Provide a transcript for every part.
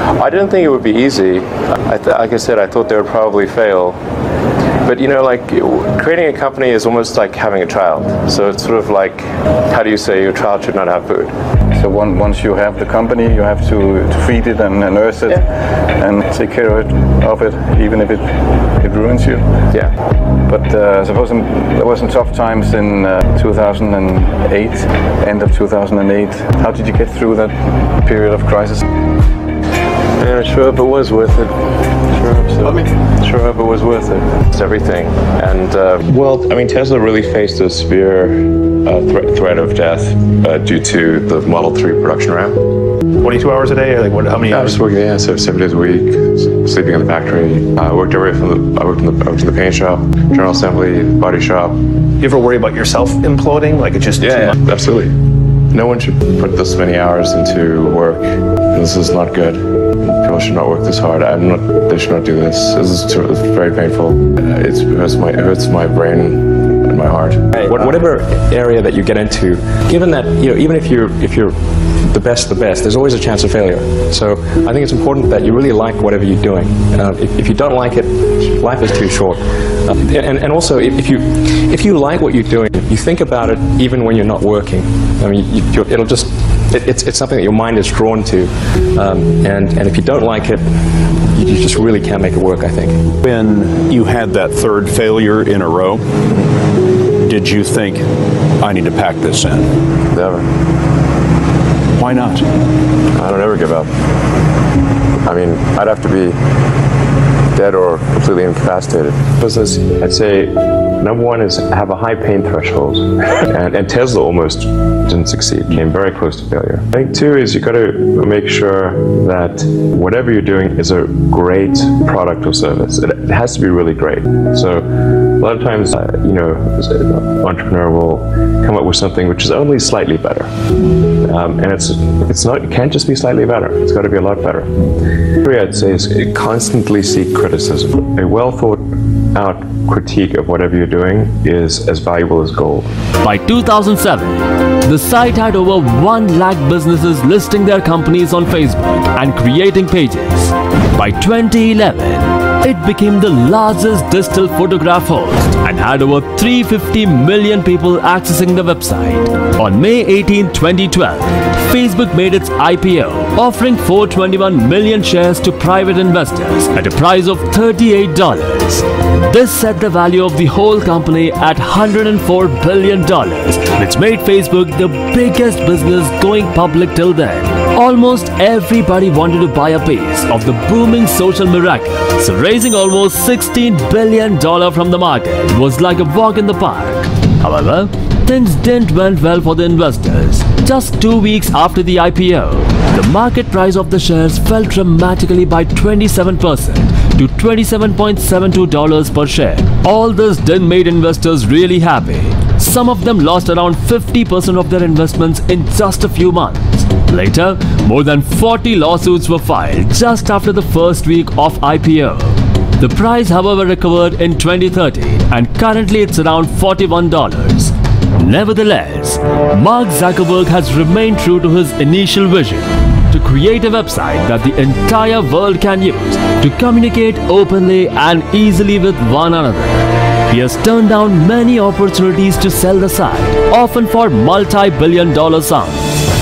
I didn't think it would be easy. Like I said, I thought they would probably fail. But you know, like creating a company is almost like having a child. So it's sort of like, how do you say your child should not have food? So once you have the company, you have to feed it and nurse it, and take care of it, even if it ruins you. Yeah. But suppose there was some tough times in 2008, end of 2008. How did you get through that period of crisis? Yeah, sure hope it was worth it. Sure hope it was worth it. It's everything. And well, I mean, Tesla really faced a severe threat of death due to the Model 3 production ramp. 22 hours a day, or like what? How many I hours? was working, so 7 days a week, sleeping in the factory. I worked in the paint shop, general assembly, body shop. You ever worry about yourself imploding? Like it just Yeah, absolutely. No one should put this many hours into work. This is not good. People should not work this hard. They should not do this. This is very painful. It hurts my brain and my heart. Whatever area that you get into, given that even if you're the best, there's always a chance of failure. So I think it's important that you really like whatever you're doing. If you don't like it, life is too short. And also, if you like what you're doing, you think about it even when you're not working. I mean, it's something that your mind is drawn to, and if you don't like it, you just really can't make it work, I think. When you had that third failure in a row, did you think, I need to pack this in? Never. Why not? I don't ever give up. I mean, I'd have to be dead or completely incapacitated. Because I'd say, number one is have a high pain threshold. and Tesla almost didn't succeed, came very close to failure. I think two is you got to make sure that whatever you're doing is a great product or service. It has to be really great. So a lot of times, an entrepreneur will come up with something which is only slightly better. And it can't just be slightly better. It's got to be a lot better. Three, I'd say, is constantly seek criticism. A well thought out critique of whatever you're doing is as valuable as gold. By 2007, the site had over 1 lakh businesses listing their companies on Facebook and creating pages. By 2011, it became the largest digital photograph host and had over 350 million people accessing the website. On May 18, 2012, Facebook made its IPO, offering 421 million shares to private investors at a price of $38. This set the value of the whole company at $104 billion, which made Facebook the biggest business going public till then. Almost everybody wanted to buy a piece of the booming social miracle, so raising almost $16 billion from the market was like a walk in the park. However, things didn't went well for the investors. Just 2 weeks after the IPO, the market price of the shares fell dramatically by 27% to $27.72 per share. All this didn't make investors really happy. Some of them lost around 50% of their investments in just a few months. Later, more than 40 lawsuits were filed just after the first week of IPO. The price, however, recovered in 2013 and currently it's around $41. Nevertheless, Mark Zuckerberg has remained true to his initial vision to create a website that the entire world can use to communicate openly and easily with one another. He has turned down many opportunities to sell the site, often for multi-billion-dollar sums.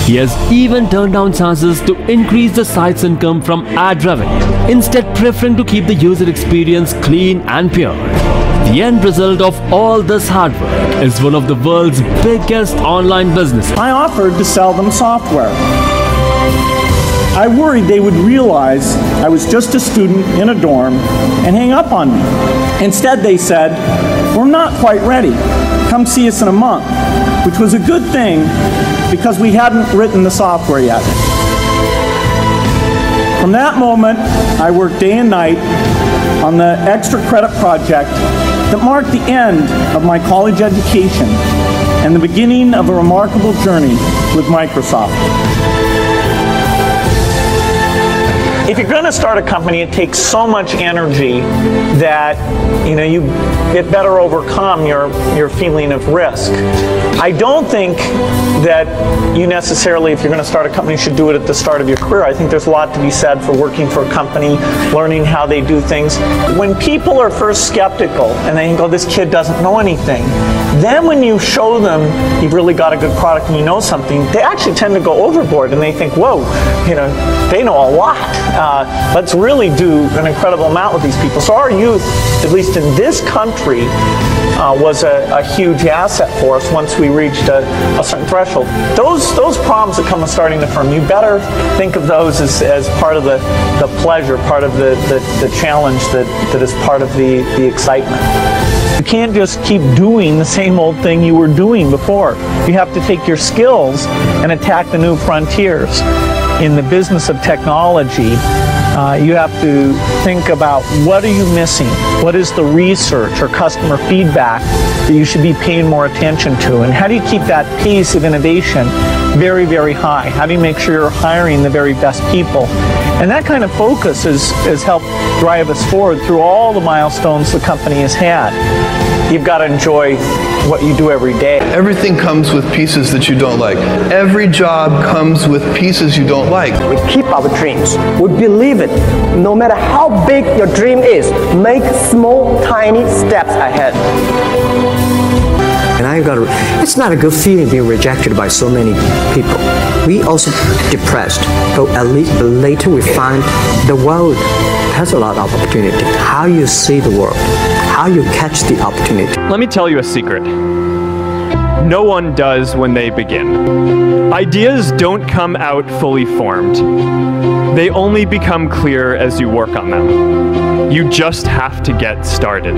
He has even turned down chances to increase the site's income from ad revenue, instead preferring to keep the user experience clean and pure. The end result of all this hard work is one of the world's biggest online businesses. I offered to sell them software. I worried they would realize I was just a student in a dorm and hang up on me. Instead, they said, "We're not quite ready. Come see us in a month," which was a good thing because we hadn't written the software yet. From that moment, I worked day and night on the extra credit project that marked the end of my college education and the beginning of a remarkable journey with Microsoft. If you're going to start a company, it takes so much energy that it better overcome your feeling of risk. I don't think that you necessarily, if you're going to start a company, should do it at the start of your career. I think there's a lot to be said for working for a company, learning how they do things. When people are first skeptical and they think, oh, this kid doesn't know anything, then when you show them you've really got a good product and you know something, they actually tend to go overboard and they think, whoa, they know a lot. Let's really do an incredible amount with these people. So our youth, at least in this country, was a huge asset for us once we reached a certain threshold. Those problems that come with starting a firm, you better think of those as part of the pleasure, part of the challenge that is part of the excitement. You can't just keep doing the same old thing you were doing before. You have to take your skills and attack the new frontiers. In the business of technology, you have to think about what are you missing? What is the research or customer feedback that you should be paying more attention to? And how do you keep that pace of innovation very, very high? How do you make sure you're hiring the very best people? And that kind of focus has helped drive us forward through all the milestones the company has had. You've got to enjoy what you do every day. Everything comes with pieces that you don't like. Every job comes with pieces you don't like. We keep our dreams. We believe it. No matter how big your dream is, make small, tiny steps ahead. And it's not a good feeling being rejected by so many people. We also depressed, but at least later we find the world has a lot of opportunity. How you see the world, how you catch the opportunity. Let me tell you a secret. No one does when they begin. Ideas don't come out fully formed. They only become clear as you work on them. You just have to get started.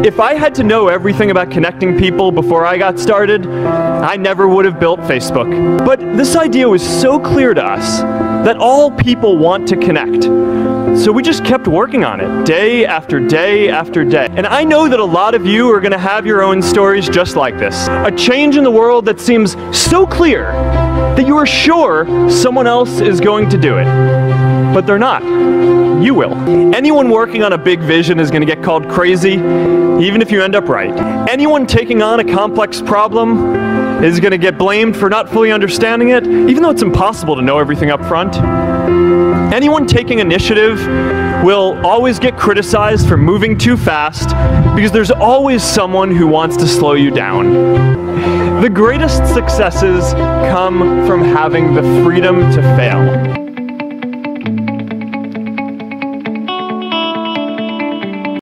If I had to know everything about connecting people before I got started, I never would have built Facebook. But this idea was so clear to us that all people want to connect. So we just kept working on it, day after day after day. And I know that a lot of you are going to have your own stories just like this. A change in the world that seems so clear that you are sure someone else is going to do it. But they're not. You will. Anyone working on a big vision is going to get called crazy, even if you end up right. Anyone taking on a complex problem is going to get blamed for not fully understanding it, even though it's impossible to know everything up front. Anyone taking initiative will always get criticized for moving too fast, because there's always someone who wants to slow you down. The greatest successes come from having the freedom to fail.